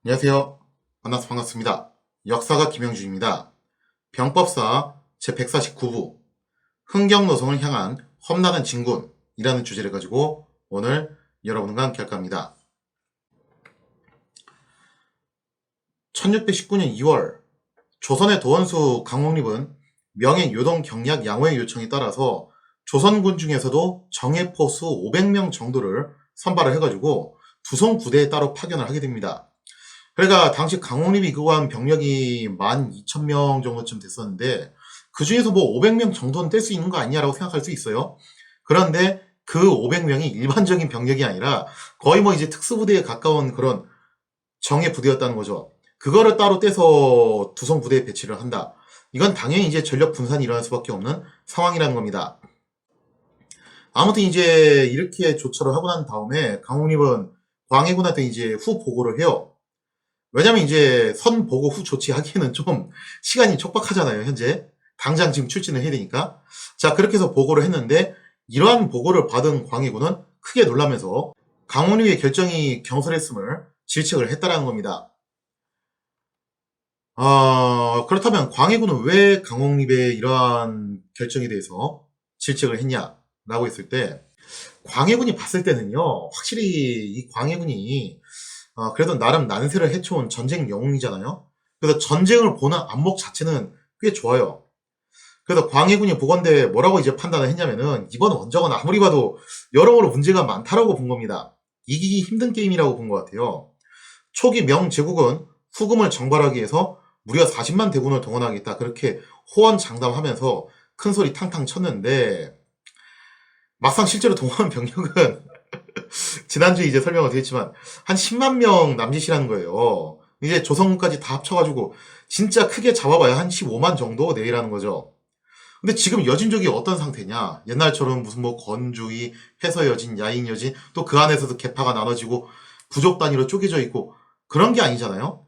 안녕하세요. 만나서 반갑습니다. 역사가 김영준입니다. 병법사 제149부 흥경노성을 향한 험난한 진군이라는 주제를 가지고 오늘 여러분과 함께 할까 합니다. 1619년 2월 조선의 도원수 강홍립은 명예 요동 경략 양호의 요청에 따라서 조선군 중에서도 정예포수 500명 정도를 선발을 해가지고 두성 부대에 따로 파견을 하게 됩니다. 그러니까 당시 강홍립이 이끌어간 병력이 12,000명 정도쯤 됐었는데 그 중에서 뭐 500명 정도는 뗄 수 있는 거 아니냐라고 생각할 수 있어요. 그런데 그 500명이 일반적인 병력이 아니라 거의 뭐 이제 특수부대에 가까운 그런 정예 부대였다는 거죠. 그거를 따로 떼서 두성 부대에 배치를 한다. 이건 당연히 이제 전력 분산이 일어날 수밖에 없는 상황이라는 겁니다. 아무튼 이제 이렇게 조처를 하고 난 다음에 강홍립은 광해군한테 이제 후 보고를 해요. 왜냐면 이제 선 보고 후 조치하기에는 좀 시간이 촉박하잖아요, 현재. 당장 지금 출진을 해야 되니까. 자, 그렇게 해서 보고를 했는데, 이러한 보고를 받은 광해군은 크게 놀라면서 강원리의 결정이 경솔했음을 질책을 했다라는 겁니다. 그렇다면 광해군은 왜 강홍립의 이러한 결정에 대해서 질책을 했냐라고 했을 때, 광해군이 봤을 때는요, 확실히 이 광해군이 그래도 나름 난세를 해쳐온 전쟁 영웅이잖아요. 그래서 전쟁을 보는 안목 자체는 꽤 좋아요. 그래서 광해군이 보건대 뭐라고 이제 판단을 했냐면은 이번 원정은 아무리 봐도 여러모로 문제가 많다라고 본 겁니다. 이기기 힘든 게임이라고 본 것 같아요. 초기 명제국은 후금을 정발하기 위해서 무려 40만 대군을 동원하겠다 그렇게 호언장담하면서 큰 소리 탕탕 쳤는데 막상 실제로 동원 병력은 지난주에 이제 설명을 드렸지만 한 10만 명 남짓이라는 거예요. 이제 조성군까지 다 합쳐가지고 진짜 크게 잡아봐야 한 15만 정도 내외라는 거죠. 근데 지금 여진족이 어떤 상태냐? 옛날처럼 무슨 뭐 건주의, 해서여진, 야인여진, 또 그 안에서도 계파가 나눠지고 부족 단위로 쪼개져 있고 그런 게 아니잖아요?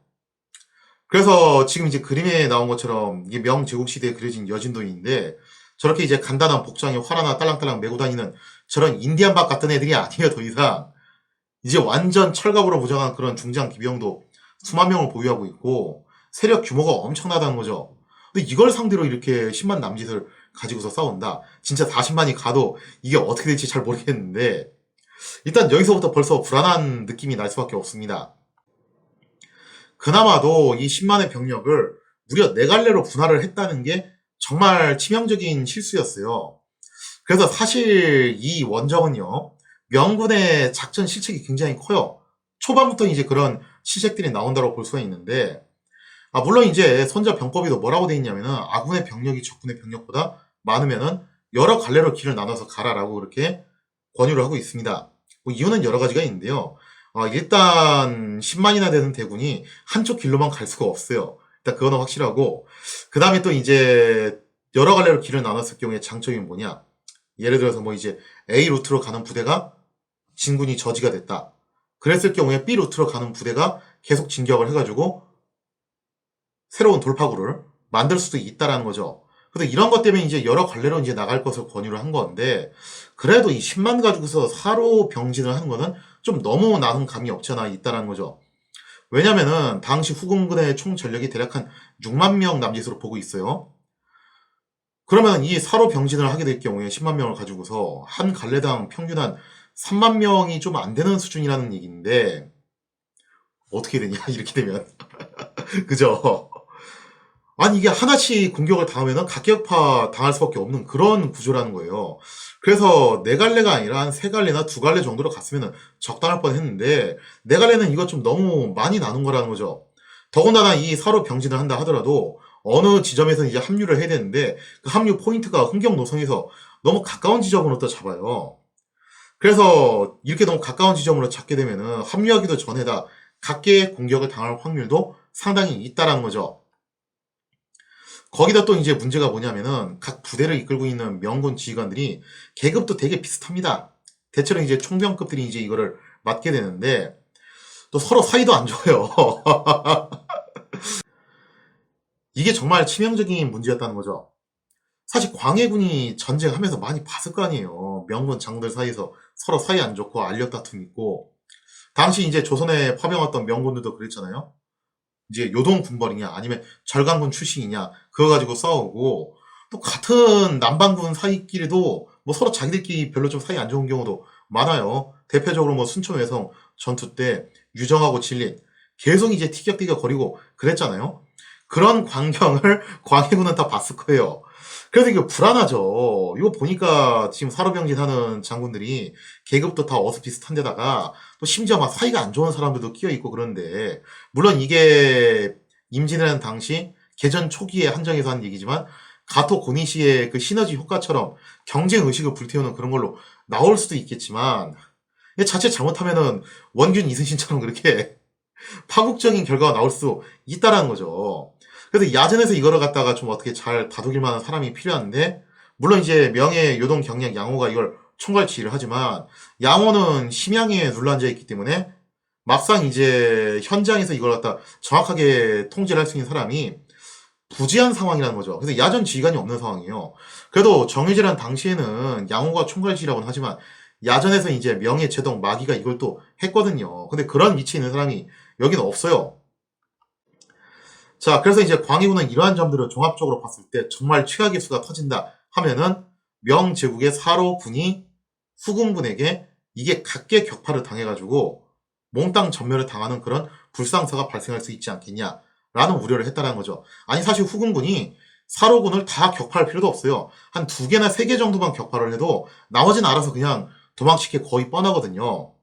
그래서 지금 이제 그림에 나온 것처럼 이게 명제국 시대에 그려진 여진도인데 저렇게 이제 간단한 복장에 활 하나 딸랑딸랑 메고 다니는 저런 인디안 박 같은 애들이 아니에요, 더 이상. 이제 완전 철갑으로 무장한 그런 중장 기병도 수만 명을 보유하고 있고 세력 규모가 엄청나다는 거죠. 근데 이걸 상대로 이렇게 10만 남짓을 가지고서 싸운다. 진짜 40만이 가도 이게 어떻게 될지 잘 모르겠는데 일단 여기서부터 벌써 불안한 느낌이 날 수밖에 없습니다. 그나마도 이 10만의 병력을 무려 4갈래로 분할을 했다는 게 정말 치명적인 실수였어요. 그래서 사실 이 원정은요, 명군의 작전 실책이 굉장히 커요. 초반부터 이제 그런 실책들이 나온다고 볼 수가 있는데, 물론 이제 선자 병법에도 뭐라고 돼 있냐면은, 아군의 병력이 적군의 병력보다 많으면은, 여러 갈래로 길을 나눠서 가라라고 그렇게 권유를 하고 있습니다. 뭐 이유는 여러 가지가 있는데요. 일단, 10만이나 되는 대군이 한쪽 길로만 갈 수가 없어요. 일단 그거는 확실하고, 그 다음에 또 이제, 여러 갈래로 길을 나눴을 경우에 장점이 뭐냐? 예를 들어서 뭐 이제 A 루트로 가는 부대가 진군이 저지가 됐다. 그랬을 경우에 B 루트로 가는 부대가 계속 진격을 해가지고 새로운 돌파구를 만들 수도 있다라는 거죠. 그래서 이런 것 때문에 이제 여러 갈래로 이제 나갈 것을 권유를 한 건데 그래도 이 10만 가지고서 사로 병진을 하는 거는 좀 너무 나는 감이 없지 않아 있다라는 거죠. 왜냐면은 당시 후금군의 총 전력이 대략 한 6만 명 남짓으로 보고 있어요. 그러면 이 사로 병진을 하게 될 경우에 10만 명을 가지고서 한 갈래당 평균 한 3만 명이 좀 안 되는 수준이라는 얘기인데 어떻게 되냐 이렇게 되면 그죠? 아니 이게 하나씩 공격을 당하면은 각격파 당할 수밖에 없는 그런 구조라는 거예요. 그래서 네 갈래가 아니라 한 세 갈래나 두 갈래 정도로 갔으면 적당할 뻔했는데 네 갈래는 이거 좀 너무 많이 나눈 거라는 거죠. 더군다나 이 사로 병진을 한다 하더라도 어느 지점에서 이제 합류를 해야 되는데 그 합류 포인트가 흥경 노선에서 너무 가까운 지점으로 또 잡아요. 그래서 이렇게 너무 가까운 지점으로 잡게 되면은 합류하기도 전에다 각계의 공격을 당할 확률도 상당히 있다라는 거죠. 거기다 또 이제 문제가 뭐냐면은 각 부대를 이끌고 있는 명군 지휘관들이 계급도 되게 비슷합니다. 대체로 이제 총병급들이 이제 이거를 맡게 되는데 또 서로 사이도 안 좋아요. 이게 정말 치명적인 문제였다는 거죠. 사실 광해군이 전쟁하면서 많이 봤을 거 아니에요. 명군 장들 사이에서 서로 사이 안 좋고 알력 다툼 있고 당시 이제 조선에 파병했던 명군들도 그랬잖아요. 이제 요동 군벌이냐 아니면 절강군 출신이냐 그거 가지고 싸우고 또 같은 남반군 사이끼리도 뭐 서로 자기들끼리 별로 좀 사이 안 좋은 경우도 많아요. 대표적으로 뭐 순천외성 전투 때 유정하고 진린 계속 이제 티격태격 거리고 그랬잖아요. 그런 광경을 광해군은 다 봤을 거예요. 그래서 이게 불안하죠. 이거 보니까 지금 사로병진 하는 장군들이 계급도 다 어슷비슷한데다가 또 심지어 막 사이가 안 좋은 사람들도 끼어 있고 그런데 물론 이게 임진왜란 당시 개전 초기에 한정해서 한 얘기지만 가토 고니시의 그 시너지 효과처럼 경쟁 의식을 불태우는 그런 걸로 나올 수도 있겠지만 자칫 잘못하면은 원균 이순신처럼 그렇게 파국적인 결과가 나올 수 있다라는 거죠. 그래서 야전에서 이거를 갖다가 좀 어떻게 잘 다독일 만한 사람이 필요한데, 물론 이제 명예, 요동, 경략, 양호가 이걸 총괄 지휘를 하지만, 양호는 심양에 눌러앉아 있기 때문에, 막상 이제 현장에서 이걸 갖다 정확하게 통제를 할 수 있는 사람이 부재한 상황이라는 거죠. 그래서 야전 지휘관이 없는 상황이에요. 그래도 정유재란 당시에는 양호가 총괄 지휘라고는 하지만, 야전에서 이제 명예, 제동, 마기가 이걸 또 했거든요. 근데 그런 위치에 있는 사람이 여기는 없어요. 자, 그래서 이제 광해군은 이러한 점들을 종합적으로 봤을 때 정말 최악의 수가 터진다 하면은 명제국의 사로군이 후궁군에게 이게 각계 격파를 당해가지고 몽땅 전멸을 당하는 그런 불상사가 발생할 수 있지 않겠냐라는 우려를 했다는 거죠. 아니 사실 후궁군이 사로군을 다 격파할 필요도 없어요. 한 2개나 3개 정도만 격파를 해도 나머지는 알아서 그냥 도망치기 거의 뻔하거든요.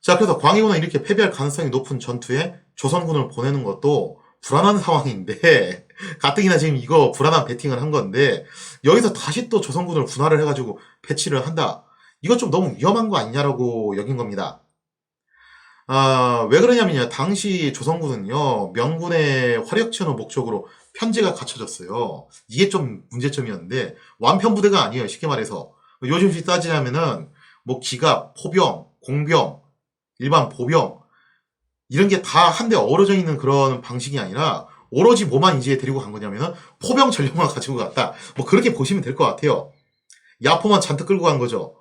자, 그래서 광해군은 이렇게 패배할 가능성이 높은 전투에 조선군을 보내는 것도 불안한 상황인데, 가뜩이나 지금 이거 불안한 배팅을 한 건데, 여기서 다시 또 조선군을 분할을 해가지고 배치를 한다. 이거 좀 너무 위험한 거 아니냐라고 여긴 겁니다. 왜 그러냐면요. 당시 조선군은요, 명군의 화력 지원을 목적으로 편제가 갖춰졌어요. 이게 좀 문제점이었는데, 완편 부대가 아니에요. 쉽게 말해서. 요즘식 따지자면은, 뭐 기갑, 포병, 공병, 일반 보병 이런 게 다 한데 어우러져 있는 그런 방식이 아니라 오로지 뭐만 이제 데리고 간 거냐면은 포병 전력만 가지고 갔다. 뭐 그렇게 보시면 될 것 같아요. 야포만 잔뜩 끌고 간 거죠.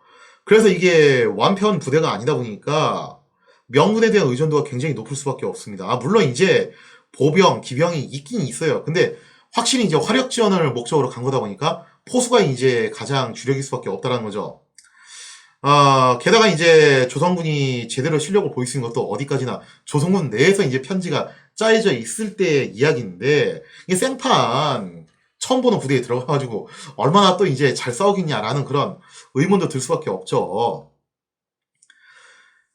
그래서 이게 완편 부대가 아니다 보니까 명군에 대한 의존도가 굉장히 높을 수밖에 없습니다. 물론 이제 보병, 기병이 있긴 있어요. 근데 확실히 이제 화력 지원을 목적으로 간 거다 보니까 포수가 이제 가장 주력일 수밖에 없다라는 거죠. 게다가 이제 조선군이 제대로 실력을 보일 수 있는 것도 어디까지나 조선군 내에서 이제 편지가 짜여져 있을 때 이야기인데, 이게 생판 처음 보는 부대에 들어가가지고 얼마나 또 이제 잘 싸우겠냐라는 그런 의문도 들 수밖에 없죠.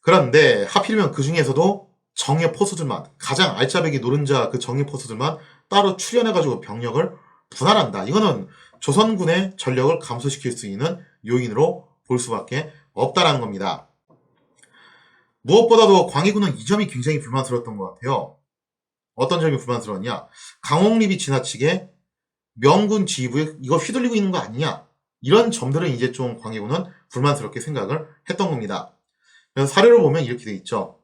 그런데 하필이면 그 중에서도 정예 포수들만, 가장 알짜배기 노른자 그 정예 포수들만 따로 출연해가지고 병력을 분할한다. 이거는 조선군의 전력을 감소시킬 수 있는 요인으로 볼 수밖에 없다라는 겁니다. 무엇보다도 광해군은 이 점이 굉장히 불만스러웠던 것 같아요. 어떤 점이 불만스러웠냐? 강홍립이 지나치게 명군 지휘부에 이거 휘둘리고 있는 거 아니냐? 이런 점들은 이제 좀 광해군은 불만스럽게 생각을 했던 겁니다. 그래서 사례를 보면 이렇게 돼 있죠.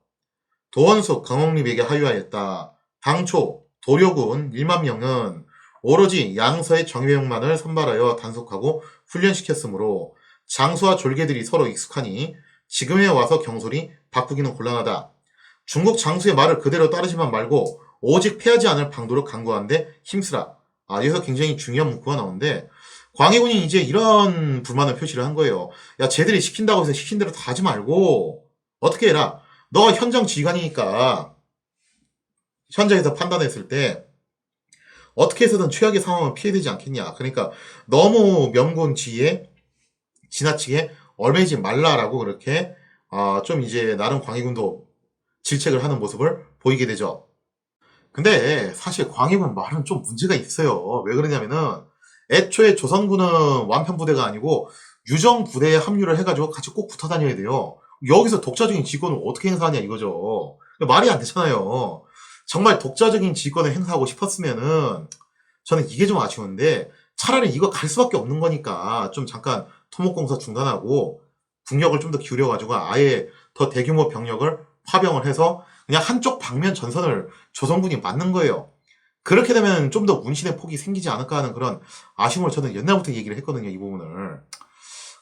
도원숙 강홍립에게 하유하였다. 당초 도료군 1만 명은 오로지 양서의 정예병만을 선발하여 단속하고 훈련시켰으므로 장수와 졸개들이 서로 익숙하니 지금에 와서 경솔이 바꾸기는 곤란하다. 중국 장수의 말을 그대로 따르지만 말고 오직 패하지 않을 방도로 강구하는데 힘쓰라. 여기서 굉장히 중요한 문구가 나오는데 광해군이 이제 이런 불만을 표시를 한 거예요. 야, 쟤들이 시킨다고 해서 시킨 대로 다 하지 말고 어떻게 해라. 너 현장 지휘관이니까 현장에서 판단했을 때 어떻게 해서든 최악의 상황을 피해야 되지 않겠냐. 그러니까 너무 명군 지휘에 지나치게 얼매지 말라라고 그렇게 좀 이제 나름 광해군도 질책을 하는 모습을 보이게 되죠. 근데 사실 광해군 말은 좀 문제가 있어요. 왜 그러냐면은 애초에 조선군은 완편 부대가 아니고 유정 부대에 합류를 해가지고 같이 꼭 붙어 다녀야 돼요. 여기서 독자적인 지휘권을 어떻게 행사하냐 이거죠. 말이 안 되잖아요. 정말 독자적인 지휘권을 행사하고 싶었으면은 저는 이게 좀 아쉬운데 차라리 이거 갈 수밖에 없는 거니까 좀 잠깐 토목공사 중단하고 국력을 좀 더 기울여가지고 아예 더 대규모 병력을 파병을 해서 그냥 한쪽 방면 전선을 조선군이 맞는 거예요. 그렇게 되면 좀 더 문신의 폭이 생기지 않을까 하는 그런 아쉬움을 저는 옛날부터 얘기를 했거든요, 이 부분을.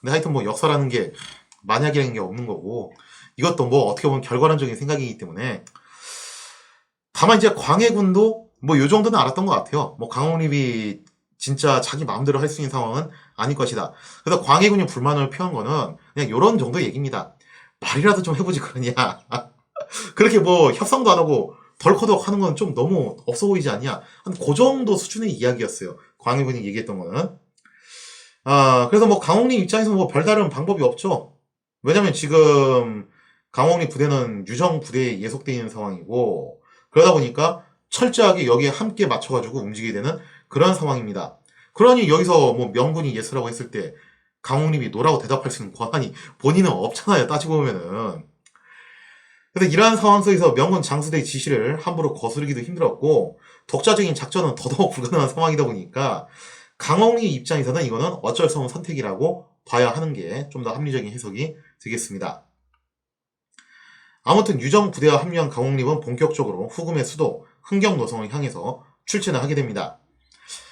근데 하여튼 뭐 역사라는 게 만약이라는 게 없는 거고, 이것도 뭐 어떻게 보면 결과론적인 생각이기 때문에. 다만 이제 광해군도 뭐 요 정도는 알았던 것 같아요. 뭐 강홍립이 진짜 자기 마음대로 할 수 있는 상황은 아닐 것이다. 그래서 광해군이 불만을 표한 거는 그냥 요런 정도 얘기입니다. 말이라도 좀 해보지 그러냐. 그렇게 뭐 협상도 안 하고 덜커덕 하는 건 좀 너무 없어 보이지 않냐. 한 그 정도 수준의 이야기였어요. 광해군이 얘기했던 거는. 그래서 뭐 강홍립 입장에서 뭐 별다른 방법이 없죠. 왜냐면 지금 강홍립 부대는 유정 부대에 예속되어 있는 상황이고, 그러다 보니까 철저하게 여기에 함께 맞춰가지고 움직이게 되는 그런 상황입니다. 그러니 여기서 뭐 명분이 예스라고 했을 때 강홍립이 노라고 대답할 수 있는 권한이 본인은 없잖아요. 따지고 보면은. 그래서 이러한 상황 속에서 명군 장수대의 지시를 함부로 거스르기도 힘들었고, 독자적인 작전은 더더욱 불가능한 상황이다 보니까 강홍리 입장에서는 이거는 어쩔 수 없는 선택이라고 봐야 하는 게 좀 더 합리적인 해석이 되겠습니다. 아무튼 유정 부대와 합류한 강홍립은 본격적으로 후금의 수도 흥경노성을 향해서 출진을 하게 됩니다.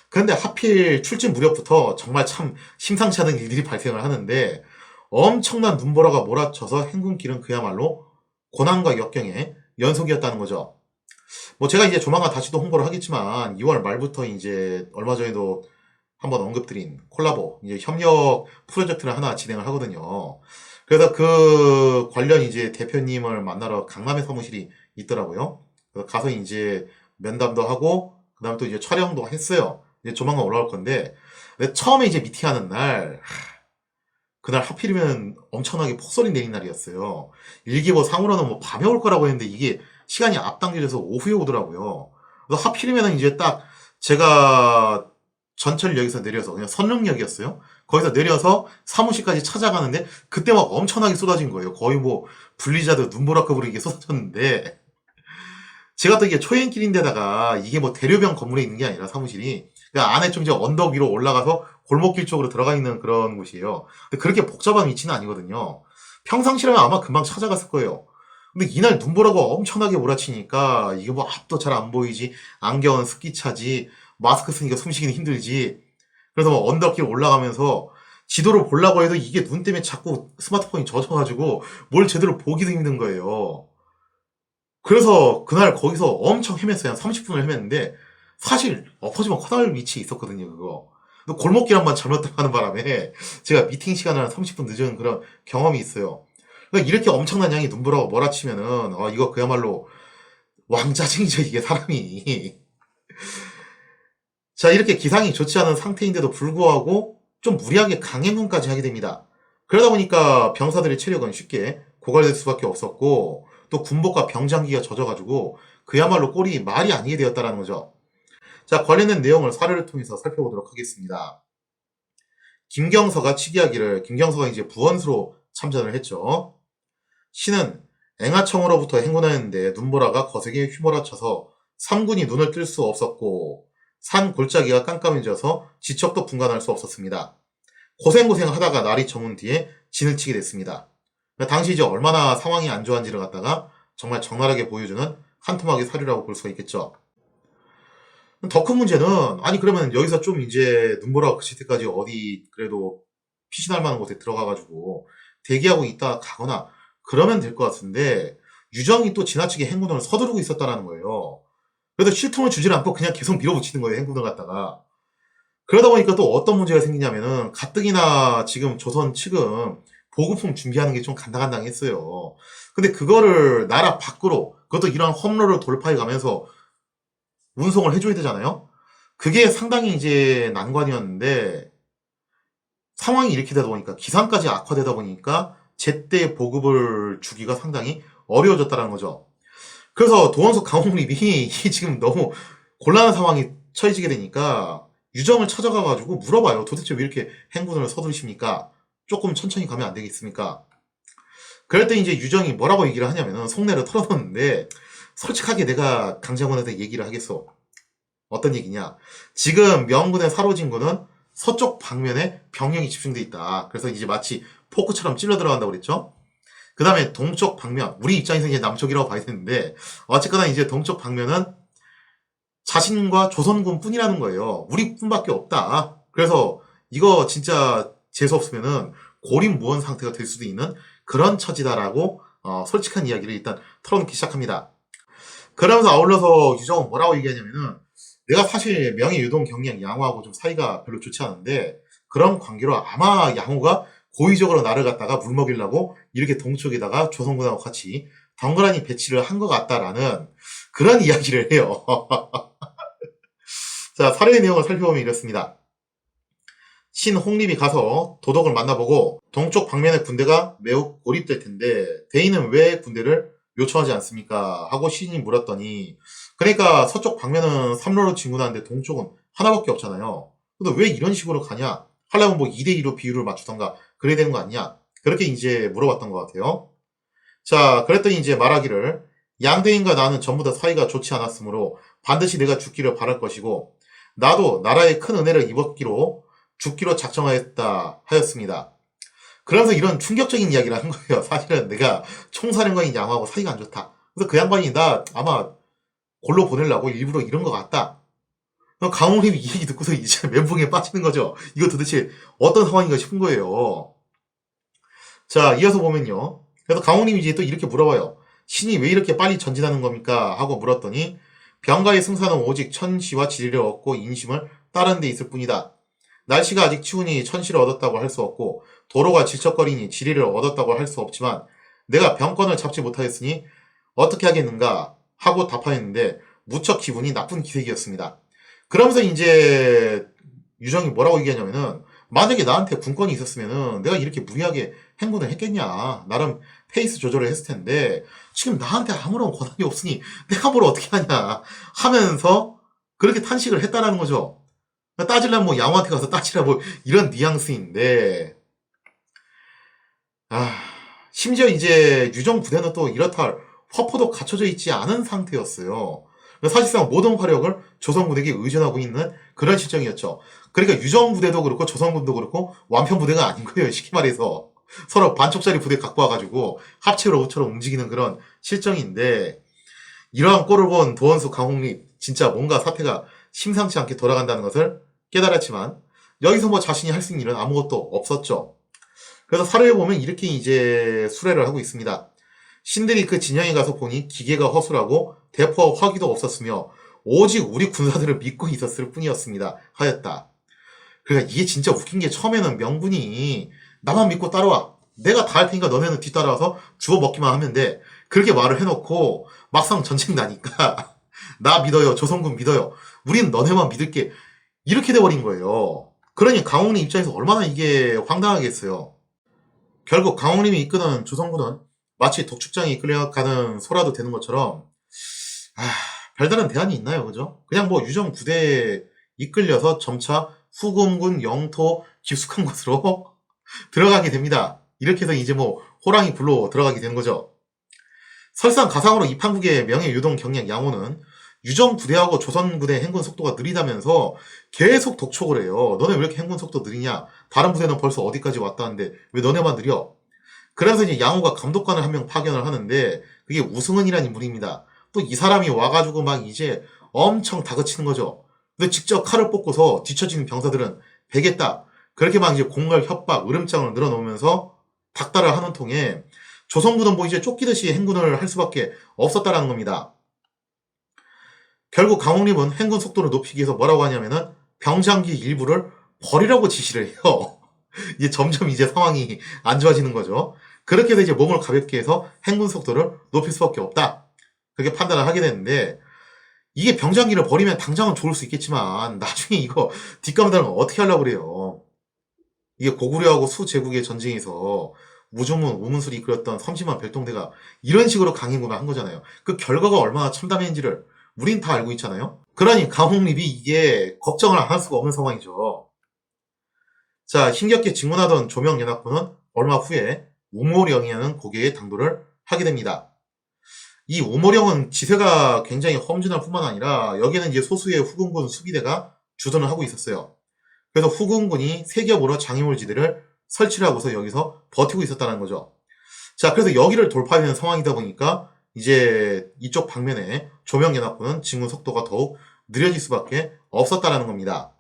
그런데 하필 출진 무렵부터 정말 참 심상치 않은 일들이 발생을 하는데, 엄청난 눈보라가 몰아쳐서 행군길은 그야말로 고난과 역경의 연속이었다는 거죠. 뭐 제가 이제 조만간 다시 또 홍보를 하겠지만 2월 말부터 이제 얼마 전에도 한번 언급드린 콜라보 이제 협력 프로젝트를 하나 진행을 하거든요. 그래서 그 관련 이제 대표님을 만나러 강남에 사무실이 있더라고요. 그래서 가서 이제 면담도 하고 그다음에 또 이제 촬영도 했어요. 이제 조만간 올라올 건데, 근데 처음에 이제 미팅하는 날 그날 하필이면 엄청나게 폭설이 내린 날이었어요. 일기보 상으로는 뭐 밤에 올 거라고 했는데 이게 시간이 앞당겨져서 오후에 오더라고요. 그래서 하필이면 이제 딱 제가 전철역에서 내려서 그냥 선릉역이었어요. 거기서 내려서 사무실까지 찾아가는데 그때 막 엄청나게 쏟아진 거예요. 거의 뭐 블리자드 눈보라급 으로 이게 쏟아졌는데, 제가 또 이게 초행길인데다가 이게 뭐 대로변 건물에 있는 게 아니라 사무실이 그러니까 안에 좀 이제 언덕 위로 올라가서 골목길 쪽으로 들어가 있는 그런 곳이에요. 근데 그렇게 복잡한 위치는 아니거든요. 평상시라면 아마 금방 찾아갔을 거예요. 근데 이날 눈보라가 엄청나게 몰아치니까 이게 뭐 앞도 잘 안 보이지, 안경은 습기차지, 마스크 쓰니까 숨쉬기는 힘들지. 그래서 뭐 언덕길 올라가면서 지도를 보려고 해도 이게 눈 때문에 자꾸 스마트폰이 젖어가지고 뭘 제대로 보기도 힘든 거예요. 그래서 그날 거기서 엄청 헤맸어요. 한 30분을 헤맸는데 사실 엎어지면 커다란 위치에 있었거든요. 그거. 근데 골목길 한번 잘못 들어가는 바람에 제가 미팅 시간을 한 30분 늦은 그런 경험이 있어요. 그러니까 이렇게 엄청난 양의 눈보라가 몰아치면은 이거 그야말로 왕자증이죠. 이게 사람이. 자, 이렇게 기상이 좋지 않은 상태인데도 불구하고 좀 무리하게 강행군까지 하게 됩니다. 그러다 보니까 병사들의 체력은 쉽게 고갈될 수밖에 없었고, 또 군복과 병장기가 젖어가지고 그야말로 꼴이 말이 아니게 되었다는 거죠. 자, 관련된 내용을 사례를 통해서 살펴보도록 하겠습니다. 김경서가 이제 부원수로 참전을 했죠. 신은 앵하청으로부터 행군하였는데 눈보라가 거세게 휘몰아쳐서 삼군이 눈을 뜰 수 없었고, 산 골짜기가 깜깜해져서 지척도 분간할 수 없었습니다. 고생하다가 날이 저문 뒤에 진을 치게 됐습니다. 당시 이제 얼마나 상황이 안 좋은지를 갖다가 정말 적나라하게 보여주는 한 토막의 사료라고 볼 수가 있겠죠. 더 큰 문제는, 아니 그러면 여기서 좀 이제 눈보라가 그칠 때까지 어디 그래도 피신할 만한 곳에 들어가가지고 대기하고 있다 가거나 그러면 될 것 같은데, 유정이 또 지나치게 행군을 서두르고 있었다는 거예요. 그래도 쉴 틈을 주질 않고 그냥 계속 밀어붙이는 거예요. 행군을 갖다가. 그러다 보니까 또 어떤 문제가 생기냐면은 가뜩이나 지금 조선 측은 보급품 준비하는 게 좀 간당간당했어요. 근데 그거를 나라 밖으로, 그것도 이런 험로를 돌파해 가면서 운송을 해줘야 되잖아요. 그게 상당히 이제 난관이었는데, 상황이 이렇게 되다 보니까 기상까지 악화되다 보니까 제때 보급을 주기가 상당히 어려워졌다는 거죠. 그래서 도원석 강홍립이 지금 너무 곤란한 상황이 처해지게 되니까 유정을 찾아가가지고 물어봐요. 도대체 왜 이렇게 행군을 서두르십니까? 조금 천천히 가면 안 되겠습니까? 그럴 때 이제 유정이 뭐라고 얘기를 하냐면은 속내를 털어놓는데, 솔직하게 내가 강장군한테 얘기를 하겠어. 어떤 얘기냐? 지금 명군의 사로진군은 서쪽 방면에 병력이 집중돼 있다. 그래서 이제 마치 포크처럼 찔러 들어간다고 그랬죠? 그 다음에 동쪽 방면, 우리 입장에서 이제 남쪽이라고 봐야 되는데, 어쨌거나 이제 동쪽 방면은 자신과 조선군 뿐이라는 거예요. 우리 뿐밖에 없다. 그래서 이거 진짜 재수 없으면은 고립무원 상태가 될 수도 있는 그런 처지다라고 솔직한 이야기를 일단 털어놓기 시작합니다. 그러면서 아울러서 유정은 뭐라고 얘기하냐면은 내가 사실 명예유동 경량 양호하고 좀 사이가 별로 좋지 않은데 그런 관계로 아마 양호가 고의적으로 나를 갖다가 물먹이려고 이렇게 동쪽에다가 조선군하고 같이 덩그러니 배치를 한 것 같다라는 그런 이야기를 해요. 자, 사례의 내용을 살펴보면 이렇습니다. 신홍립이 가서 도덕을 만나보고 동쪽 방면의 군대가 매우 고립될 텐데 대인은 왜 군대를 요청하지 않습니까? 하고 신이 물었더니 그러니까 서쪽 방면은 삼로로 진군하는데 동쪽은 하나밖에 없잖아요. 근데 왜 이런 식으로 가냐? 하려면 뭐 2대2로 비율을 맞추던가 그래야 되는 거 아니냐? 그렇게 이제 물어봤던 것 같아요. 자, 그랬더니 이제 말하기를 양대인과 나는 전부 다 사이가 좋지 않았으므로 반드시 내가 죽기를 바랄 것이고 나도 나라의 큰 은혜를 입었기로 죽기로 작정하였다 하였습니다. 그러면서 이런 충격적인 이야기를 한 거예요. 사실은 내가 총사령관인 양호하고 사이가 안 좋다. 그래서 그 양반이 나 아마 골로 보내려고 일부러 이런 것 같다. 강홍림이 이 얘기 듣고서 이제 멘붕에 빠지는 거죠. 이거 도대체 어떤 상황인가 싶은 거예요. 자, 이어서 보면요. 그래서 강홍림이 이제 또 이렇게 물어봐요. 신이 왜 이렇게 빨리 전진하는 겁니까? 하고 물었더니 병가의 승사는 오직 천시와 지리를 얻고 인심을 다른 데 있을 뿐이다. 날씨가 아직 추우니 천시를 얻었다고 할 수 없고 도로가 질척거리니 지리를 얻었다고 할 수 없지만 내가 병권을 잡지 못하였으니 어떻게 하겠는가 하고 답하였는데 무척 기분이 나쁜 기색이었습니다. 그러면서 이제 유정이 뭐라고 얘기하냐면은 만약에 나한테 군권이 있었으면은 내가 이렇게 무리하게 행군을 했겠냐. 나름 페이스 조절을 했을 텐데 지금 나한테 아무런 권한이 없으니 내가 뭘 어떻게 하냐 하면서 그렇게 탄식을 했다라는 거죠. 따지려면 뭐 양호한테 가서 따지라 뭐 이런 뉘앙스인데 심지어 이제 유정 부대는 또 이렇다 할 화포도 갖춰져 있지 않은 상태였어요. 사실상 모든 화력을 조선군에게 의존하고 있는 그런 실정이었죠. 그러니까 유정 부대도 그렇고 조선군도 그렇고 완편 부대가 아닌 거예요. 쉽게 말해서 서로 반쪽짜리 부대 갖고 와가지고 합체 로봇처럼 움직이는 그런 실정인데 이러한 꼴을 본 도원수 강홍립 진짜 뭔가 사태가 심상치 않게 돌아간다는 것을 깨달았지만 여기서 뭐 자신이 할 수 있는 일은 아무것도 없었죠. 그래서 사료에 보면 이렇게 이제 수레를 하고 있습니다. 신들이 그 진영에 가서 보니 기계가 허술하고 대포와 화기도 없었으며 오직 우리 군사들을 믿고 있었을 뿐이었습니다. 하였다. 그러니까 이게 진짜 웃긴 게 처음에는 명분이 나만 믿고 따라와. 내가 다 할 테니까 너네는 뒤따라와서 주워 먹기만 하면 돼. 그렇게 말을 해놓고 막상 전쟁 나니까 나 믿어요. 조선군 믿어요. 우린 너네만 믿을게. 이렇게 돼버린 거예요. 그러니 강홍림 입장에서 얼마나 이게 황당하겠어요. 결국 강홍림이 이끄는 조선군은 마치 독축장에 이끌려가는 소라도 되는 것처럼 별다른 대안이 있나요? 그죠? 그냥 뭐 유정 부대에 이끌려서 점차 후금군 영토 깊숙한 곳으로 들어가게 됩니다. 이렇게 해서 이제 뭐 호랑이 굴로 들어가게 되는 거죠. 설상가상으로 이 판국의 명예유동 경량 양호는 유정 부대하고 조선 부대 행군 속도가 느리다면서 계속 독촉을 해요. 너네 왜 이렇게 행군 속도 느리냐? 다른 부대는 벌써 어디까지 왔다는데 왜 너네만 느려? 그래서 이제 양호가 감독관을 한 명 파견을 하는데 그게 우승은이라는 인물입니다. 또 이 사람이 와가지고 막 이제 엄청 다그치는 거죠. 근데 직접 칼을 뽑고서 뒤처지는 병사들은 베겠다. 그렇게 막 이제 공갈 협박, 으름장을 늘어놓으면서 닥달을 하는 통에 조선군은 뭐 이제 쫓기듯이 행군을 할 수밖에 없었다라는 겁니다. 결국 강홍림은 행군 속도를 높이기 위해서 뭐라고 하냐면은 병장기 일부를 버리라고 지시를 해요. 이제 점점 이제 상황이 안 좋아지는 거죠. 그렇게 해서 이제 몸을 가볍게 해서 행군 속도를 높일 수밖에 없다. 그렇게 판단을 하게 되는데 이게 병장기를 버리면 당장은 좋을 수 있겠지만 나중에 이거 뒷감당을 어떻게 하려고 그래요. 이게 고구려하고 수제국의 전쟁에서 우주문, 우문술이 이끌었던 30만 별동대가 이런 식으로 강행군을 한 거잖아요. 그 결과가 얼마나 참담했는지를 우린 다 알고 있잖아요. 그러니 강홍립이 이게 걱정을 안 할 수가 없는 상황이죠. 자, 힘겹게 직문하던 조명연합군은 얼마 후에 우모령이라는 고개에 당도를 하게 됩니다. 이 우모령은 지세가 굉장히 험준할 뿐만 아니라 여기에는 이제 소수의 후금군 수비대가 주둔을 하고 있었어요. 그래서 후금군이 세 겹으로 장애물지대를 설치를 하고서 여기서 버티고 있었다는 거죠. 자, 그래서 여기를 돌파해야 되는 상황이다 보니까 이제 이쪽 방면에 조명연합군은 진군 속도가 더욱 느려질 수밖에 없었다라는 겁니다.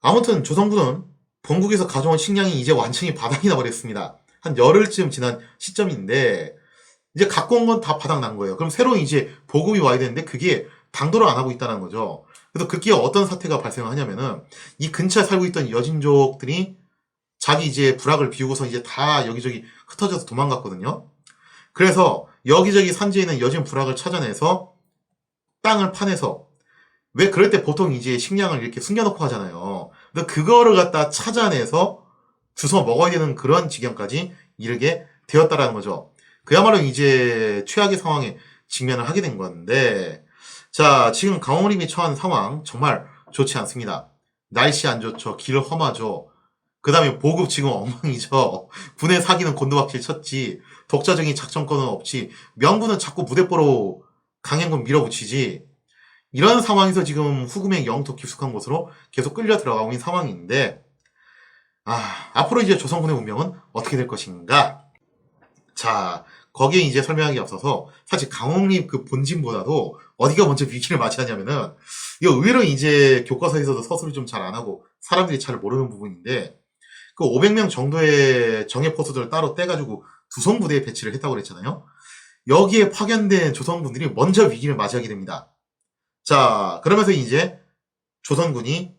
아무튼 조선군은 본국에서 가져온 식량이 이제 완전히 바닥이 나버렸습니다. 한 열흘쯤 지난 시점인데 이제 갖고 온 건 다 바닥난 거예요. 그럼 새로운 이제 보급이 와야 되는데 그게 당도를 안 하고 있다는 거죠. 그래서 그게 어떤 사태가 발생하냐면은 이 근처에 살고 있던 여진족들이 자기 이제 부락을 비우고서 이제 다 여기저기 흩어져서 도망갔거든요. 그래서 여기저기 산지에 있는 여진 부락을 찾아내서 땅을 파내서 왜 그럴 때 보통 이제 식량을 이렇게 숨겨놓고 하잖아요. 근데 그거를 갖다 찾아내서 주워 먹어야 되는 그런 지경까지 이르게 되었다라는 거죠. 그야말로 이제 최악의 상황에 직면을 하게 된 건데, 자, 지금 강홍림이 처한 상황 정말 좋지 않습니다. 날씨 안 좋죠. 길 험하죠. 그 다음에 보급 지금 엉망이죠. 군의 사기는 곤두박질 쳤지. 독자적인 작전권은 없지. 명분은 자꾸 무대뽀로 강행군 밀어붙이지. 이런 상황에서 지금 후금의 영토 깊숙한 곳으로 계속 끌려 들어가고 있는 상황인데, 앞으로 이제 조선군의 운명은 어떻게 될 것인가? 자, 거기에 이제 설명하기 앞서서 사실 강홍립 그 본진보다도 어디가 먼저 위기를 맞이하냐면은 이거 의외로 이제 교과서에서도 서술을 좀 잘 안 하고 사람들이 잘 모르는 부분인데 그 500명 정도의 정예포수들을 따로 떼가지고 두성부대에 배치를 했다고 그랬잖아요. 여기에 파견된 조선군들이 먼저 위기를 맞이하게 됩니다. 자, 그러면서 이제 조선군이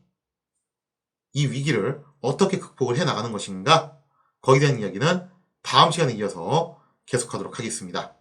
이 위기를 어떻게 극복을 해 나가는 것인가? 거기에 대한 이야기는 다음 시간에 이어서 계속하도록 하겠습니다.